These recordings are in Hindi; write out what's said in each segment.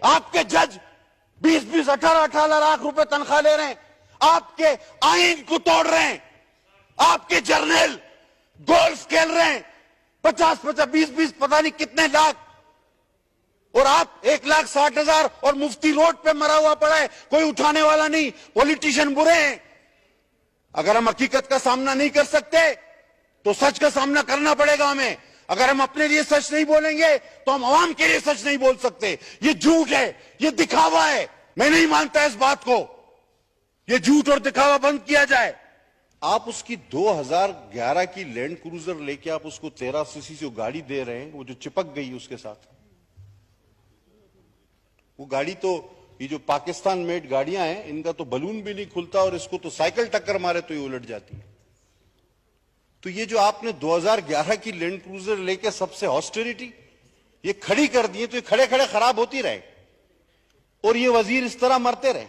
आपके जज 20-20, 18-18 लाख रुपए तनख्वाह ले रहे हैं, आपके आईन को तोड़ रहे हैं, आपके जर्नल गोल्फ खेल रहे हैं 50-50, 20-20 पता नहीं कितने लाख, और आप 1,60,000 और मुफ्ती रोड पे मरा हुआ पड़ा है, कोई उठाने वाला नहीं। पॉलिटिशियन बुरे हैं। अगर हम हकीकत का सामना नहीं कर सकते तो सच का सामना करना पड़ेगा हमें। अगर हम अपने लिए सच नहीं बोलेंगे तो हम आवाम के लिए सच नहीं बोल सकते। ये झूठ है, ये दिखावा है। मैं नहीं मानता इस बात को। ये झूठ और दिखावा बंद किया जाए। आप उसकी 2011 की लैंड क्रूजर लेके आप उसको 13 सीसी जो गाड़ी दे रहे हैं, वो जो चिपक गई उसके साथ, वो गाड़ी तो, ये जो पाकिस्तान मेड गाड़ियां हैं, इनका तो बलून भी नहीं खुलता और इसको तो साइकिल टक्कर मारे तो ये उलट जाती है। तो ये जो आपने 2011 की लैंड क्रूजर लेके सबसे ऑस्टेरिटी ये खड़ी कर दी है, तो ये खड़े खड़े खराब होती रहे और ये वजीर इस तरह मरते रहे।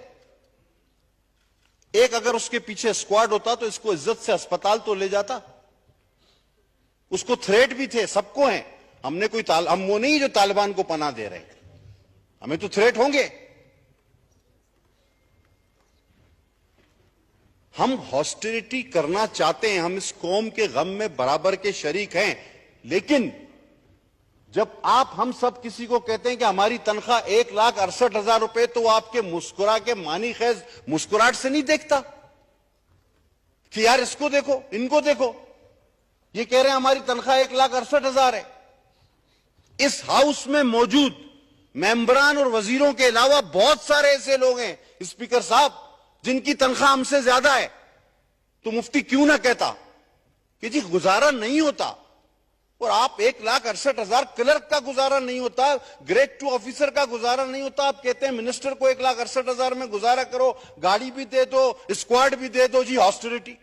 एक अगर उसके पीछे स्क्वाड होता तो इसको इज्जत से अस्पताल तो ले जाता। उसको थ्रेट भी थे, सबको हैं। हमने कोई हम वो नहीं जो तालिबान को पनाह दे रहे, हमें तो थ्रेट होंगे। हम हॉस्टिलिटी करना चाहते हैं, हम इस कौम के गम में बराबर के शरीक हैं, लेकिन जब आप हम सब किसी को कहते हैं कि हमारी तनख्वाह 1,68,000 रुपए, तो वो आपके मुस्कुरा के मानी खैज मुस्कुराहट से नहीं देखता कि यार इसको देखो, इनको देखो, ये कह रहे हैं हमारी तनख्वाह 1,68,000 है। इस हाउस में मौजूद मेंबरान और वजीरों के अलावा बहुत सारे ऐसे लोग हैं, स्पीकर साहब, जिनकी तनख्वाह हमसे ज्यादा है। तो मुफ्ती क्यों ना कहता कि जी गुजारा नहीं होता, और आप 1,68,000 क्लर्क का गुजारा नहीं होता, ग्रेड 2 ऑफिसर का गुजारा नहीं होता। आप कहते हैं मिनिस्टर को 1,68,000 में गुजारा करो, गाड़ी भी दे दो, स्क्वाड भी दे दो, जी हॉस्टिलिटी।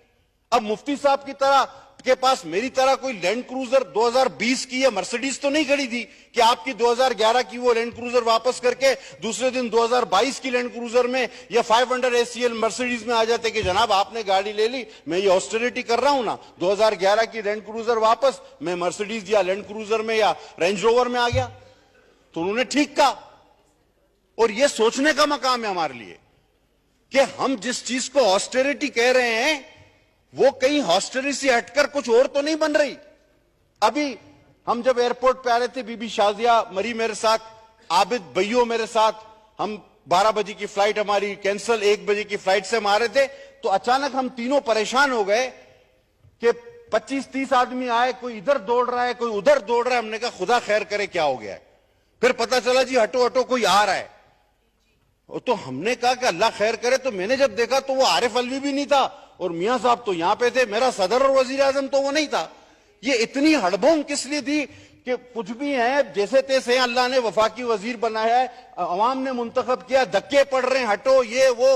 अब मुफ्ती साहब की तरह के पास मेरी तरह कोई लैंड क्रूजर 2020 की या मर्सिडीज तो नहीं खड़ी थी कि आपकी 2011 की वो लैंड क्रूजर वापस करके दूसरे दिन 2022 की लैंड क्रूजर में या 500 ACL मर्सिडीज में आ जाते कि जनाब आपने गाड़ी ले ली, मैं ये ऑस्टेरिटी कर रहा हूं ना, 2011 की लैंड क्रूजर वापस, मैं मर्सिडीज या लैंड क्रूजर में या रेंज रोवर में आ गया। तो उन्होंने ठीक कहा। और ये सोचने का मकाम है हमारे लिए कि हम जिस चीज को ऑस्टेरिटी कह रहे हैं वो कहीं हॉस्टेरी से हटकर कुछ और तो नहीं बन रही। अभी हम जब एयरपोर्ट पे आ रहे थे, बीबी शाजिया मरी मेरे साथ, आबिद भैयो मेरे साथ, हम 12 बजे की फ्लाइट हमारी कैंसिल, 1 बजे की फ्लाइट से हम आ रहे थे, तो अचानक हम तीनों परेशान हो गए कि 25-30 आदमी आए, कोई इधर दौड़ रहा है, कोई उधर दौड़ रहा है। हमने कहा खुदा खैर करे क्या हो गया है। फिर पता चला जी हटो हटो कोई आ रहा है। तो हमने कहा कि अल्लाह खैर करे। तो मैंने जब देखा तो वो आरिफ अलवी भी नहीं था और मियां साहब तो यहां पे थे, मेरा सदर और वजीर आजम तो वो नहीं था। ये इतनी हड़बोंग किस लिए थी कि कुछ भी है जैसे तैसे अल्लाह ने वफाकी वजीर बनाया है, अवाम ने मुंतखब किया, धक्के पड़ रहे हैं, हटो ये वो।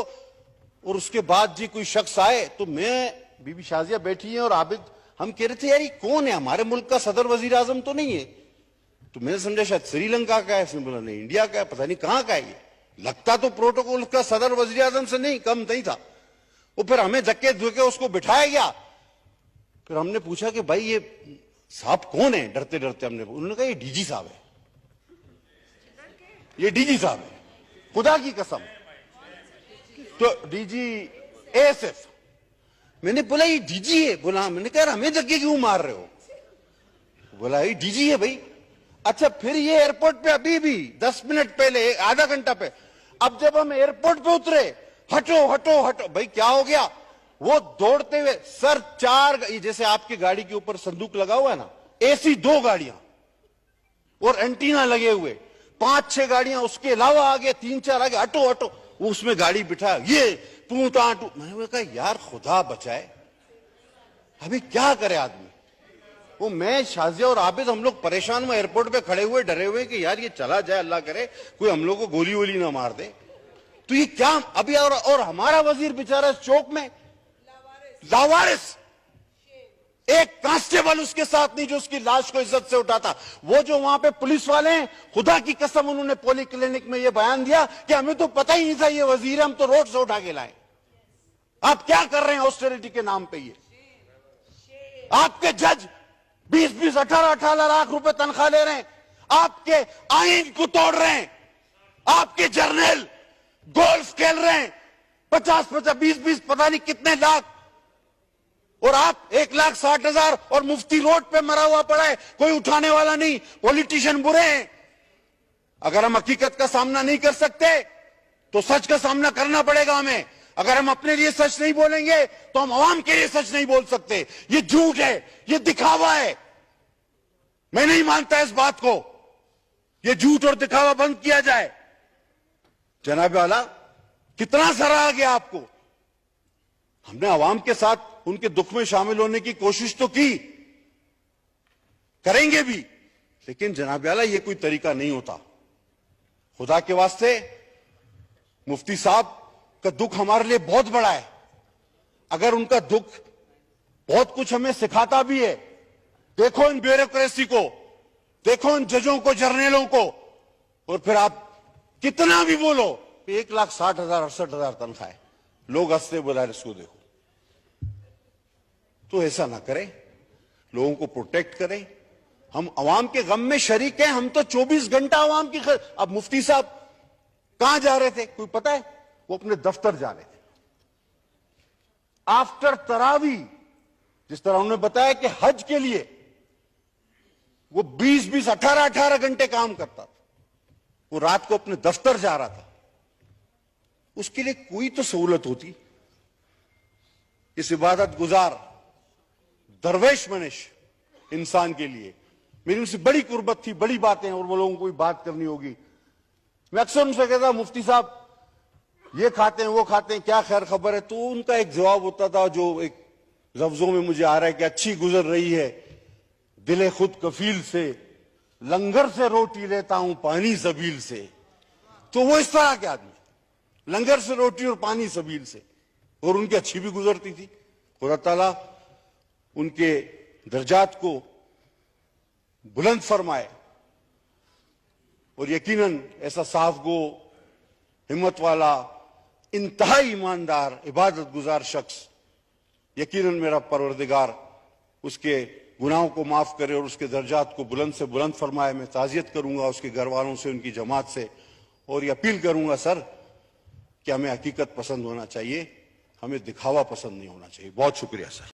और उसके बाद जी कोई शख्स आए, तो मैं, बीबी शाजिया बैठी है और आबिद, हम कह रहे थे यार ये कौन है, हमारे मुल्क का सदर वजीर आजम तो नहीं है। तो मैंने समझा शायद श्रीलंका का है, इसने बोला नहीं इंडिया का है, पता नहीं कहां का है। ये लगता तो प्रोटोकॉल का सदर वजीर आजम से नहीं कम नहीं था। वो फिर हमें धक्के धुके उसको बिठाया गया। फिर हमने पूछा कि भाई ये साहब कौन है, डरते डरते हमने, उन्होंने कहा ये डीजी साहब है, ये डीजी साहब है, खुदा की कसम। तो डीजी ASF। मैंने बोला ये डीजी है, बोला, मैंने कहा हमें धक्के क्यों मार रहे हो, बोला ये डीजी है भाई। अच्छा, फिर ये एयरपोर्ट पे अभी भी 10 मिनट पहले, आधा घंटा पे, अब जब हम एयरपोर्ट पे उतरे, हटो हटो हटो, भाई क्या हो गया। वो दौड़ते हुए सर 4, जैसे आपकी गाड़ी के ऊपर संदूक लगा हुआ है ना, AC 2 गाड़ियां और एंटीना लगे हुए, 5-6 गाड़ियां उसके अलावा आगे 3-4 आगे, हटो हटो। वो उसमें गाड़ी बिठा, ये टू टाटू। मैंने कहा यार खुदा बचाए, अभी क्या करे आदमी। वो मैं, शाजिया और आबिद, हम लोग परेशान हुए, एयरपोर्ट पे खड़े हुए डरे हुए कि यार ये चला जाए, अल्लाह करे कोई हम लोग को गोली वोली ना मार दे। तो ये क्या अभी, और हमारा वजीर बेचारा चौक में लावारिस, एक कांस्टेबल उसके साथ नहीं जो उसकी लाश को इज्जत से उठाता। वो जो वहां पे पुलिस वाले हैं, खुदा की कसम उन्होंने पोली क्लिनिक में ये बयान दिया कि हमें तो पता ही नहीं था ये वजीर, हम तो रोड से उठा के लाए। आप क्या कर रहे हैं ऑस्टेरिटी के नाम पे। ये आपके जज 20-20, 18-18 लाख रुपए तनख्वाह ले रहे हैं, आपके आईन को तोड़ रहे हैं, आपके आपके जर्नल गोल्फ खेल रहे हैं 50-50, 20-20 पता नहीं कितने लाख, और आप 1,60,000 और मुफ्ती रोड पे मरा हुआ पड़ा है, कोई उठाने वाला नहीं। पॉलिटिशियन बुरे हैं। अगर हम हकीकत का सामना नहीं कर सकते तो सच का सामना करना पड़ेगा हमें। अगर हम अपने लिए सच नहीं बोलेंगे तो हम आवाम के लिए सच नहीं बोल सकते। ये झूठ है, ये दिखावा है। मैं नहीं मानता इस बात को। ये झूठ और दिखावा बंद किया जाए। जनाब आला, कितना सराहा गया आपको। हमने आवाम के साथ उनके दुख में शामिल होने की कोशिश तो की, करेंगे भी, लेकिन जनाब आला ये कोई तरीका नहीं होता। खुदा के वास्ते मुफ्ती साहब का दुख हमारे लिए बहुत बड़ा है। अगर उनका दुख बहुत कुछ हमें सिखाता भी है, देखो इन ब्यूरोक्रेसी को, देखो इन जजों को, जर्नलों को, और फिर आप कितना भी बोलो 1,60,000 68,000 तनख्वाह है, लोग हंसते बुलाए इसको देखो। तो ऐसा ना करें, लोगों को प्रोटेक्ट करें। हम अवाम के गम में शरीक हैं। हम तो 24 घंटा अवाम की अब मुफ्ती साहब कहां जा रहे थे कोई पता है? वो अपने दफ्तर जा रहे थे आफ्टर तरावी। जिस तरह उन्होंने बताया कि हज के लिए वो 20-20, 18-18 घंटे काम करता था, वो रात को अपने दफ्तर जा रहा था। उसके लिए कोई तो सहूलत होती। इस इबादत गुजार दरवेश मनिश इंसान के लिए मेरी उनसे बड़ी कुर्बत थी, बड़ी बातें, और वो लोगों को कोई बात करनी होगी। मैं अक्सर उनसे कहता, मुफ्ती साहब ये खाते हैं, वो खाते हैं, क्या खैर खबर है? तो उनका एक जवाब होता था जो एक लफ्जों में मुझे आ रहा है कि अच्छी गुजर रही है, दिले खुद कफील से, लंगर से रोटी लेता हूं पानी सबील से। तो वो इस तरह के आदमी, लंगर से रोटी और पानी सबील से, और उनकी अच्छी भी गुजरती थी। खुदा ताला उनके दर्जात को बुलंद फरमाए, और यकीनन ऐसा साफ गो, हिम्मत वाला, इंतहाई ईमानदार, इबादत गुजार शख्स, यकीनन मेरा परवरदिगार उसके गुनाहों को माफ करे और उसके दर्जात को बुलंद से बुलंद फरमाए। मैं ताज़ियत करूंगा उसके घर वालों से, उनकी जमात से, और ये अपील करूंगा सर कि हमें हकीकत पसंद होना चाहिए, हमें दिखावा पसंद नहीं होना चाहिए। बहुत शुक्रिया सर।